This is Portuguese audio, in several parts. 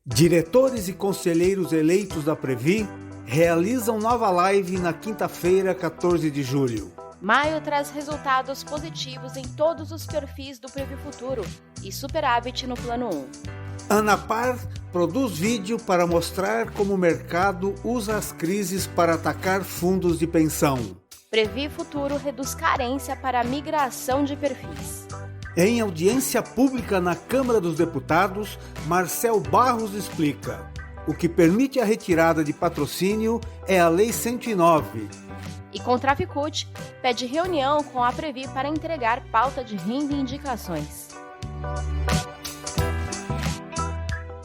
Diretores e conselheiros eleitos da Previ realizam nova live na quinta-feira, 14 de julho. Maio traz resultados positivos em todos os perfis do Previ Futuro e superávit no Plano 1. ANAPAR produz vídeo para mostrar como o mercado usa as crises para atacar fundos de pensão. Previ Futuro reduz carência para a migração de perfis. Em audiência pública na Câmara dos Deputados, Marcel Barros explica: o que permite a retirada de patrocínio é a Lei 109. E Contraficute pede reunião com a Previ para entregar pauta de reivindicações.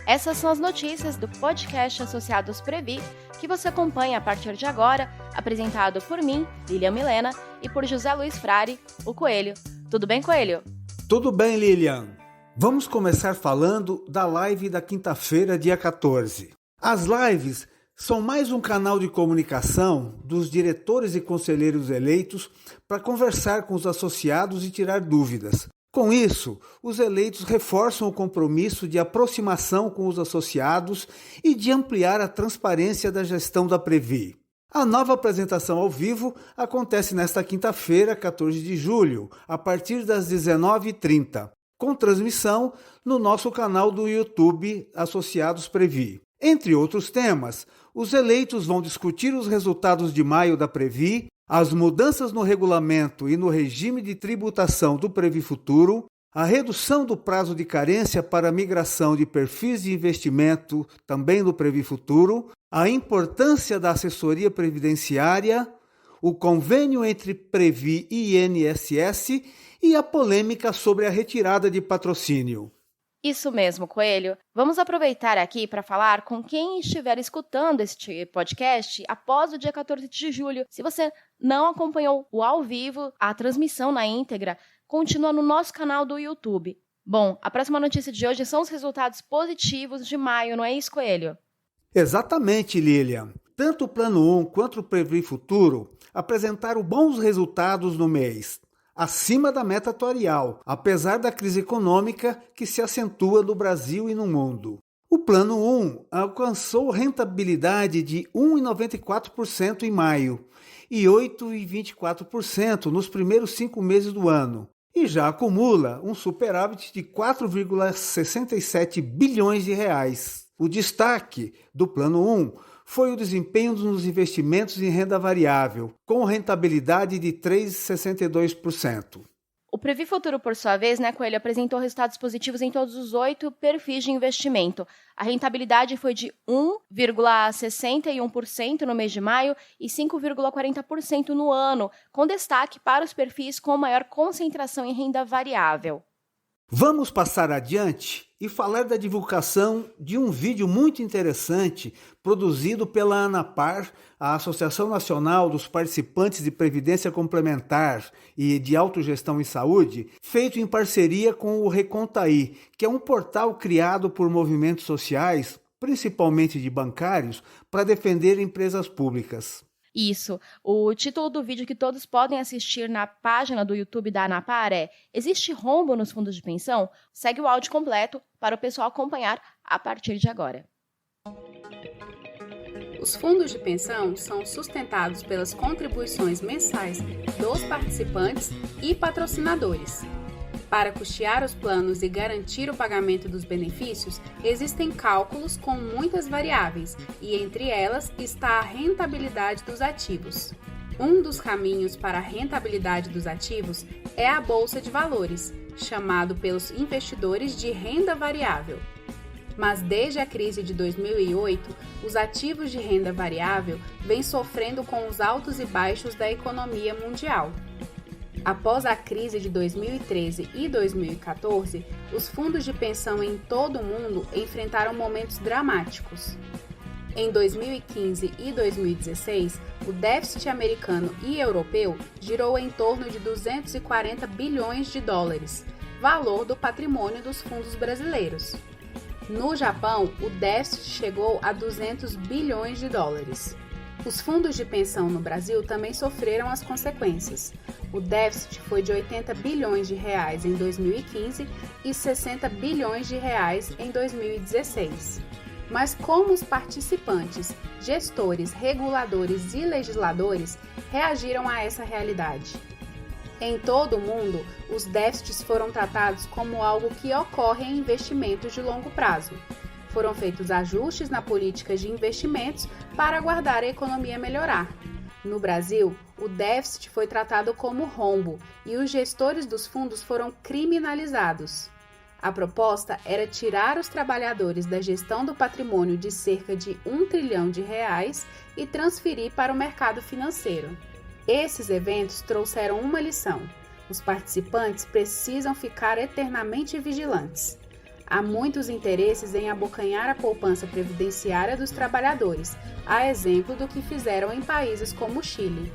Essas são as notícias do podcast Associados Previ, que você acompanha a partir de agora, apresentado por mim, Lilian Milena, e por José Luiz Frari, o Coelho. Tudo bem, Coelho? Tudo bem, Lilian. Vamos começar falando da live da quinta-feira, dia 14. As lives são mais um canal de comunicação dos diretores e conselheiros eleitos para conversar com os associados e tirar dúvidas. Com isso, os eleitos reforçam o compromisso de aproximação com os associados e de ampliar a transparência da gestão da Previ. A nova apresentação ao vivo acontece nesta quinta-feira, 14 de julho, a partir das 19h30, com transmissão no nosso canal do YouTube Associados Previ. Entre outros temas, os eleitos vão discutir os resultados de maio da Previ, as mudanças no regulamento e no regime de tributação do Previ Futuro, a redução do prazo de carência para a migração de perfis de investimento também no Previ Futuro, a importância da assessoria previdenciária, o convênio entre Previ e INSS e a polêmica sobre a retirada de patrocínio. Isso mesmo, Coelho. Vamos aproveitar aqui para falar com quem estiver escutando este podcast após o dia 14 de julho. Se você não acompanhou o ao vivo, a transmissão na íntegra continua no nosso canal do YouTube. Bom, a próxima notícia de hoje são os resultados positivos de maio, não é isso, Coelho? Exatamente, Lilian. Tanto o Plano 1 quanto o Previ Futuro apresentaram bons resultados no mês, acima da meta atuarial, apesar da crise econômica que se acentua no Brasil e no mundo. O Plano 1 alcançou rentabilidade de 1,94% em maio e 8,24% nos primeiros 5 meses do ano, e já acumula um superávit de 4,67 bilhões de reais. O destaque do Plano 1 foi o desempenho nos investimentos em renda variável, com rentabilidade de 3,62%. O Previ Futuro, por sua vez, Coelho, apresentou resultados positivos em todos os 8 perfis de investimento. A rentabilidade foi de 1,61% no mês de maio e 5,40% no ano, com destaque para os perfis com maior concentração em renda variável. Vamos passar adiante e falar da divulgação de um vídeo muito interessante produzido pela ANAPAR, a Associação Nacional dos Participantes de Previdência Complementar e de Autogestão em Saúde, feito em parceria com o Recontaí, que é um portal criado por movimentos sociais, principalmente de bancários, para defender empresas públicas. Isso. O título do vídeo que todos podem assistir na página do YouTube da ANAPAR é "Existe rombo nos fundos de pensão?". Segue o áudio completo para o pessoal acompanhar a partir de agora. Os fundos de pensão são sustentados pelas contribuições mensais dos participantes e patrocinadores. Para custear os planos e garantir o pagamento dos benefícios, existem cálculos com muitas variáveis, e entre elas está a rentabilidade dos ativos. Um dos caminhos para a rentabilidade dos ativos é a Bolsa de Valores, chamado pelos investidores de renda variável. Mas desde a crise de 2008, os ativos de renda variável vêm sofrendo com os altos e baixos da economia mundial. Após a crise de 2013 e 2014, os fundos de pensão em todo o mundo enfrentaram momentos dramáticos. Em 2015 e 2016, o déficit americano e europeu girou em torno de 240 bilhões de dólares, valor do patrimônio dos fundos brasileiros. No Japão, o déficit chegou a 200 bilhões de dólares. Os fundos de pensão no Brasil também sofreram as consequências. O déficit foi de 80 bilhões de reais em 2015 e 60 bilhões de reais em 2016. Mas como os participantes, gestores, reguladores e legisladores reagiram a essa realidade? Em todo o mundo, os déficits foram tratados como algo que ocorre em investimentos de longo prazo. Foram feitos ajustes na política de investimentos para aguardar a economia melhorar. No Brasil, o déficit foi tratado como rombo e os gestores dos fundos foram criminalizados. A proposta era tirar os trabalhadores da gestão do patrimônio de cerca de R$1 trilhão e transferir para o mercado financeiro. Esses eventos trouxeram uma lição: os participantes precisam ficar eternamente vigilantes. Há muitos interesses em abocanhar a poupança previdenciária dos trabalhadores, a exemplo do que fizeram em países como o Chile.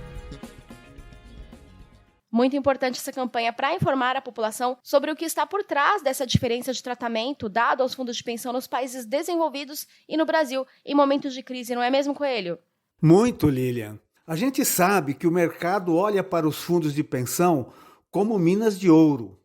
Muito importante essa campanha para informar a população sobre o que está por trás dessa diferença de tratamento dado aos fundos de pensão nos países desenvolvidos e no Brasil em momentos de crise, não é mesmo, Coelho? Muito, Lilian. A gente sabe que o mercado olha para os fundos de pensão como minas de ouro.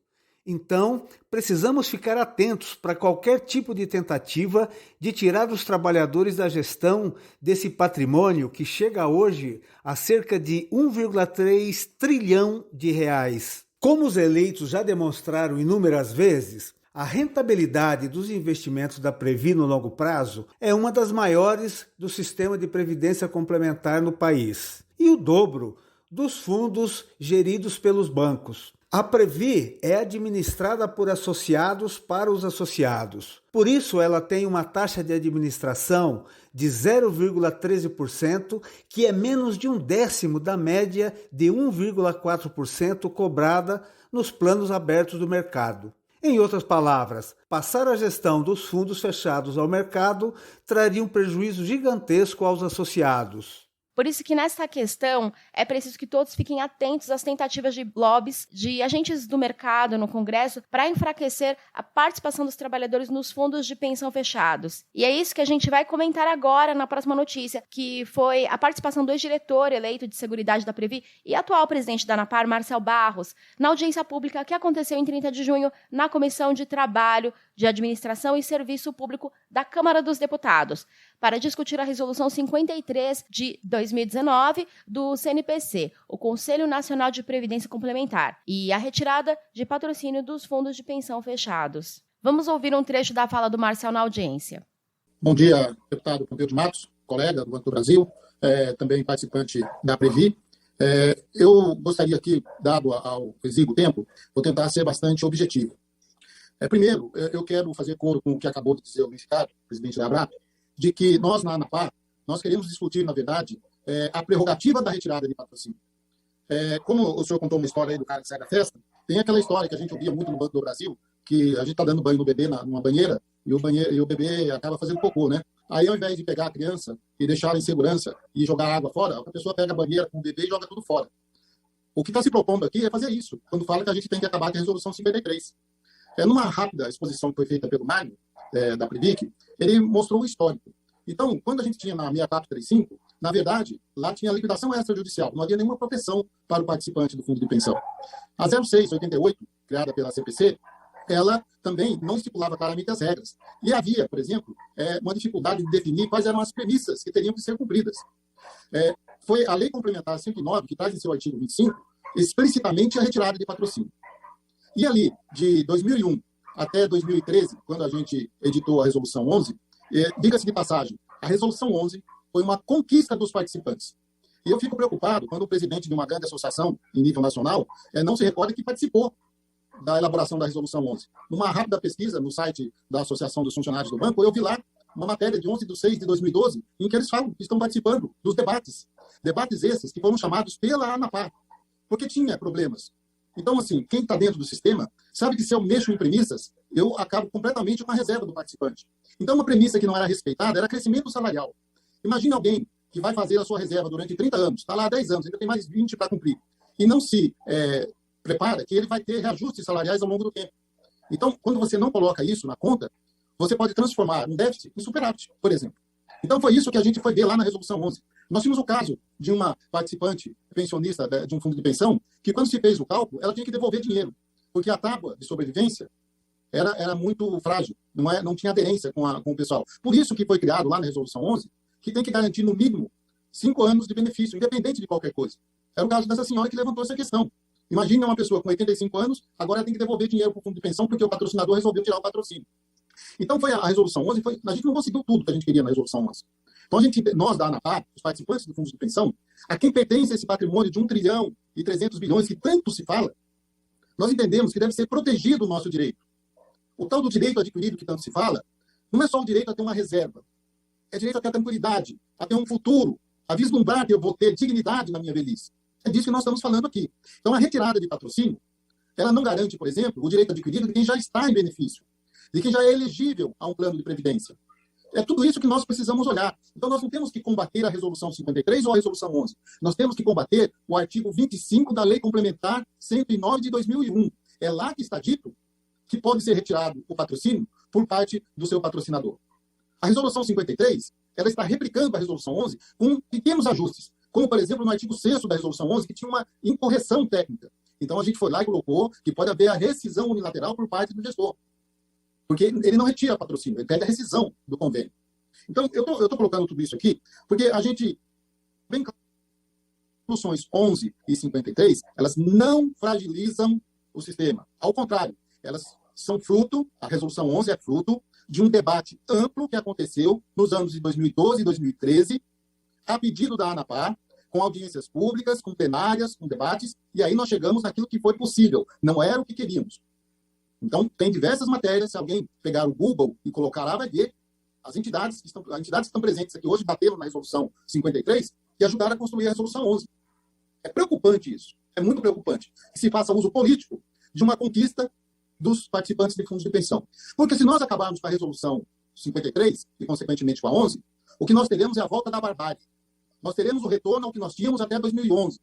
Então, precisamos ficar atentos para qualquer tipo de tentativa de tirar os trabalhadores da gestão desse patrimônio que chega hoje a cerca de R$1,3 trilhão. Como os eleitos já demonstraram inúmeras vezes, a rentabilidade dos investimentos da Previ no longo prazo é uma das maiores do sistema de previdência complementar no país e o dobro dos fundos geridos pelos bancos. A Previ é administrada por associados para os associados. Por isso, ela tem uma taxa de administração de 0,13%, que é menos de 1/10 da média de 1,4% cobrada nos planos abertos do mercado. Em outras palavras, passar a gestão dos fundos fechados ao mercado traria um prejuízo gigantesco aos associados. Por isso que nessa questão é preciso que todos fiquem atentos às tentativas de lobbies de agentes do mercado no Congresso para enfraquecer a participação dos trabalhadores nos fundos de pensão fechados. E é isso que a gente vai comentar agora na próxima notícia, que foi a participação do ex-diretor eleito de Seguridade da Previ e atual presidente da ANAPAR, Marcel Barros, na audiência pública que aconteceu em 30 de junho na Comissão de Trabalho, de Administração e Serviço Público da Câmara dos Deputados, para discutir a Resolução 53 de 2019 do CNPC, o Conselho Nacional de Previdência Complementar, e a retirada de patrocínio dos fundos de pensão fechados. Vamos ouvir um trecho da fala do Marcel na audiência. Bom dia, deputado Pompeu de Matos, colega do Banco do Brasil, também participante da Previ. Eu gostaria aqui, dado ao exíguo tempo, vou tentar ser bastante objetivo. Primeiro, eu quero fazer coro com o que acabou de dizer o unificado, presidente da ABRAP, de que nós, na ANAPAR, nós queremos discutir, na verdade, a prerrogativa da retirada de patrocínio. Como o senhor contou uma história aí do cara que sai da festa, tem aquela história que a gente ouvia muito no Banco do Brasil, que a gente está dando banho no bebê numa banheira e o bebê acaba fazendo cocô, né? Aí, ao invés de pegar a criança e deixá-la em segurança e jogar a água fora, a pessoa pega a banheira com o bebê e joga tudo fora. O que está se propondo aqui é fazer isso, quando fala que a gente tem que acabar com a Resolução 53. Numa rápida exposição que foi feita pelo Mário, da Previc, ele mostrou o histórico. Então, quando a gente tinha na 6435, na verdade, lá tinha a liquidação extrajudicial, não havia nenhuma proteção para o participante do fundo de pensão. A 0688, criada pela CPC, ela também não estipulava claramente as regras. E havia, por exemplo, uma dificuldade de definir quais eram as premissas que teriam que ser cumpridas. Foi a Lei Complementar 109, que traz em seu artigo 25, explicitamente a retirada de patrocínio. E ali, de 2001 até 2013, quando a gente editou a Resolução 11, diga-se de passagem, a Resolução 11 foi uma conquista dos participantes. E eu fico preocupado quando o presidente de uma grande associação em nível nacional não se recorda que participou da elaboração da Resolução 11. Numa rápida pesquisa no site da Associação dos Funcionários do Banco, eu vi lá uma matéria de 11/6/2012, em que eles falam que estão participando dos debates. Debates esses que foram chamados pela ANAPAR, porque tinha problemas. Então, assim, quem está dentro do sistema sabe que se eu mexo em premissas, eu acabo completamente com a reserva do participante. Então, uma premissa que não era respeitada era crescimento salarial. Imagine alguém que vai fazer a sua reserva durante 30 anos, está lá há 10 anos, ainda tem mais 20 para cumprir, e não se prepara que ele vai ter reajustes salariais ao longo do tempo. Então, quando você não coloca isso na conta, você pode transformar um déficit em superávit, por exemplo. Então, foi isso que a gente foi ver lá na Resolução 11. Nós tínhamos o caso de uma participante pensionista de um fundo de pensão que, quando se fez o cálculo, ela tinha que devolver dinheiro, porque a tábua de sobrevivência era muito frágil, não tinha aderência com o pessoal. Por isso que foi criado lá na Resolução 11, que tem que garantir no mínimo 5 anos de benefício, independente de qualquer coisa. Era o caso dessa senhora que levantou essa questão. Imagine uma pessoa com 85 anos, agora tem que devolver dinheiro para o fundo de pensão porque o patrocinador resolveu tirar o patrocínio. Então, foi a Resolução 11, a gente não conseguiu tudo que a gente queria na Resolução 11. Então, nós da ANAPAR, os participantes do fundo de pensão, a quem pertence esse patrimônio de 1 trilhão e 300 bilhões, que tanto se fala, nós entendemos que deve ser protegido o nosso direito. O tal do direito adquirido que tanto se fala, não é só o direito a ter uma reserva, é direito a ter a tranquilidade, a ter um futuro, a vislumbrar que eu vou ter dignidade na minha velhice. É disso que nós estamos falando aqui. Então, a retirada de patrocínio, ela não garante, por exemplo, o direito adquirido de quem já está em benefício, de quem já é elegível a um plano de previdência. É tudo isso que nós precisamos olhar. Então, nós não temos que combater a Resolução 53 ou a Resolução 11. Nós temos que combater o artigo 25 da Lei Complementar 109 de 2001. É lá que está dito que pode ser retirado o patrocínio por parte do seu patrocinador. A Resolução 53, ela está replicando a Resolução 11 com pequenos ajustes, como, por exemplo, no artigo 6º da Resolução 11, que tinha uma incorreção técnica. Então, a gente foi lá e colocou que pode haver a rescisão unilateral por parte do gestor. Porque ele não retira patrocínio, ele pede a rescisão do convênio. Então, eu estou colocando tudo isso aqui, porque a gente, bem claro, as resoluções 11 e 53, elas não fragilizam o sistema. Ao contrário, elas são fruto, a Resolução 11 é fruto de um debate amplo que aconteceu nos anos de 2012 e 2013, a pedido da ANAPAR, com audiências públicas, com plenárias, com debates, e aí nós chegamos naquilo que foi possível. Não era o que queríamos. Então, tem diversas matérias, se alguém pegar o Google e colocar lá, vai ver as entidades que estão presentes aqui hoje, bateram na Resolução 53 e ajudaram a construir a Resolução 11. É preocupante isso, é muito preocupante que se faça uso político de uma conquista dos participantes de fundos de pensão. Porque se nós acabarmos com a Resolução 53 e, consequentemente, com a 11, o que nós teremos é a volta da barbárie. Nós teremos o retorno ao que nós tínhamos até 2011,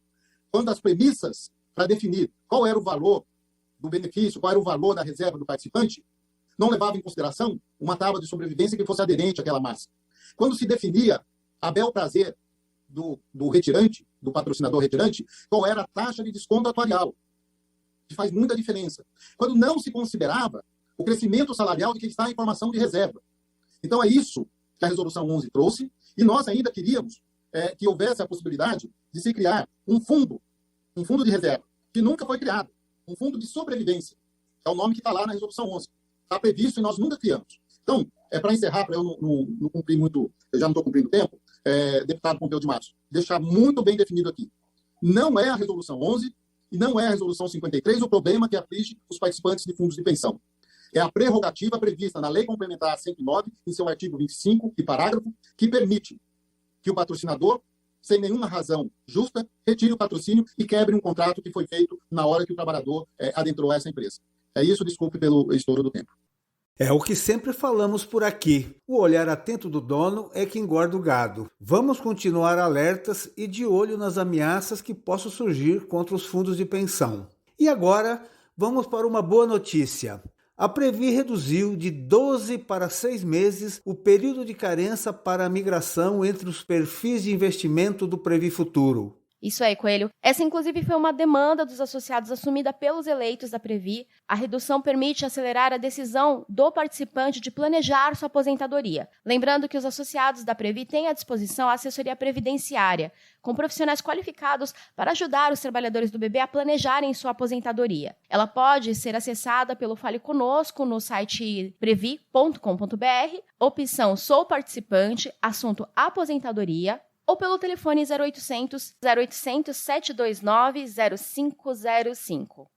quando as premissas para definir qual era o valor do benefício, qual era o valor da reserva do participante, não levava em consideração uma tábua de sobrevivência que fosse aderente àquela massa. Quando se definia a bel prazer do retirante, do patrocinador retirante, qual era a taxa de desconto atuarial, que faz muita diferença. Quando não se considerava o crescimento salarial de quem está em formação de reserva. Então é isso que a Resolução 11 trouxe, e nós ainda queríamos que houvesse a possibilidade de se criar um fundo de reserva, que nunca foi criado, um fundo de sobrevivência, é o nome que está lá na Resolução 11. Está previsto e nós nunca criamos. Então, para encerrar, para eu não cumprir muito, eu já não estou cumprindo tempo, deputado Pompeu de Matos, deixar muito bem definido aqui. Não é a Resolução 11 e não é a Resolução 53 o problema que aflige os participantes de fundos de pensão. É a prerrogativa prevista na Lei Complementar 109, em seu artigo 25 e parágrafo, que permite que o patrocinador, sem nenhuma razão justa, retire o patrocínio e quebre um contrato que foi feito na hora que o trabalhador adentrou essa empresa. É isso, desculpe pelo estouro do tempo. É o que sempre falamos por aqui. O olhar atento do dono é que engorda o gado. Vamos continuar alertas e de olho nas ameaças que possam surgir contra os fundos de pensão. E agora, vamos para uma boa notícia. A Previ reduziu de 12 para 6 meses o período de carência para a migração entre os perfis de investimento do Previ Futuro. Isso aí, Coelho. Essa, inclusive, foi uma demanda dos associados assumida pelos eleitos da Previ. A redução permite acelerar a decisão do participante de planejar sua aposentadoria. Lembrando que os associados da Previ têm à disposição a assessoria previdenciária, com profissionais qualificados para ajudar os trabalhadores do BB a planejarem sua aposentadoria. Ela pode ser acessada pelo Fale Conosco no site previ.com.br, opção Sou Participante, assunto Aposentadoria, ou pelo telefone 0800 729 0505.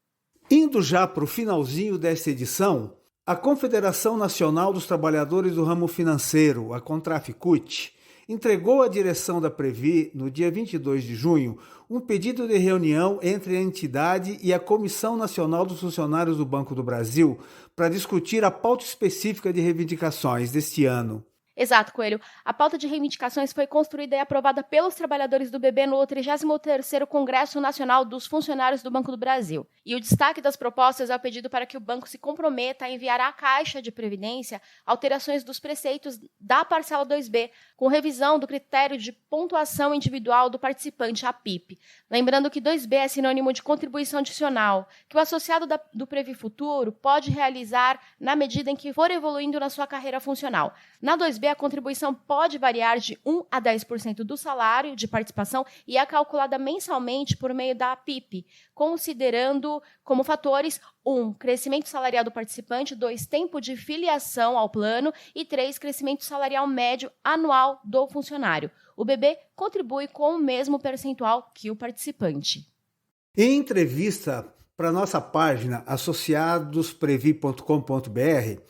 Indo já para o finalzinho desta edição, a Confederação Nacional dos Trabalhadores do Ramo Financeiro, a Contraficute, entregou à direção da Previ, no dia 22 de junho, um pedido de reunião entre a entidade e a Comissão Nacional dos Funcionários do Banco do Brasil para discutir a pauta específica de reivindicações deste ano. Exato, Coelho. A pauta de reivindicações foi construída e aprovada pelos trabalhadores do BB no 33º Congresso Nacional dos Funcionários do Banco do Brasil. E o destaque das propostas é o pedido para que o banco se comprometa a enviar à Caixa de Previdência alterações dos preceitos da parcela 2B, com revisão do critério de pontuação individual do participante, a PIP. Lembrando que 2B é sinônimo de contribuição adicional, que o associado do Previ Futuro pode realizar na medida em que for evoluindo na sua carreira funcional. Na 2B, a contribuição pode variar de 1 a 10% do salário de participação e é calculada mensalmente por meio da PIP, considerando como fatores 1. Crescimento salarial do participante, 2. Tempo de filiação ao plano e 3. Crescimento salarial médio anual do funcionário. O BB contribui com o mesmo percentual que o participante. Em entrevista para nossa página associadosprevi.com.br,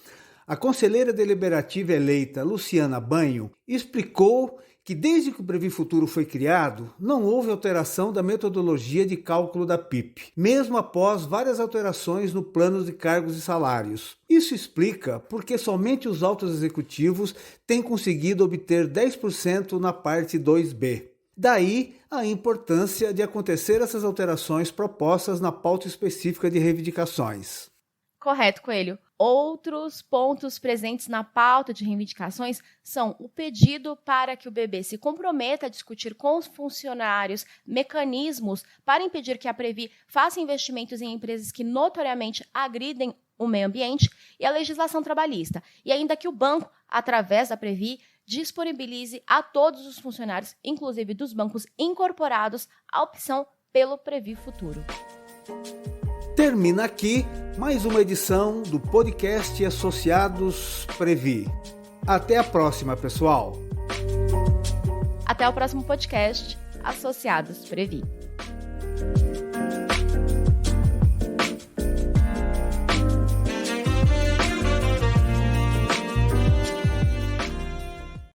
a conselheira deliberativa eleita Luciana Banho explicou que desde que o Previ Futuro foi criado, não houve alteração da metodologia de cálculo da PIP, mesmo após várias alterações no plano de cargos e salários. Isso explica porque somente os altos executivos têm conseguido obter 10% na parte 2B. Daí a importância de acontecer essas alterações propostas na pauta específica de reivindicações. Correto, Coelho. Outros pontos presentes na pauta de reivindicações são o pedido para que o BB se comprometa a discutir com os funcionários mecanismos para impedir que a Previ faça investimentos em empresas que notoriamente agridem o meio ambiente e a legislação trabalhista, e ainda que o banco, através da Previ, disponibilize a todos os funcionários, inclusive dos bancos incorporados, a opção pelo Previ Futuro. Termina aqui mais uma edição do podcast Associados Previ. Até a próxima, pessoal! Até o próximo podcast Associados Previ.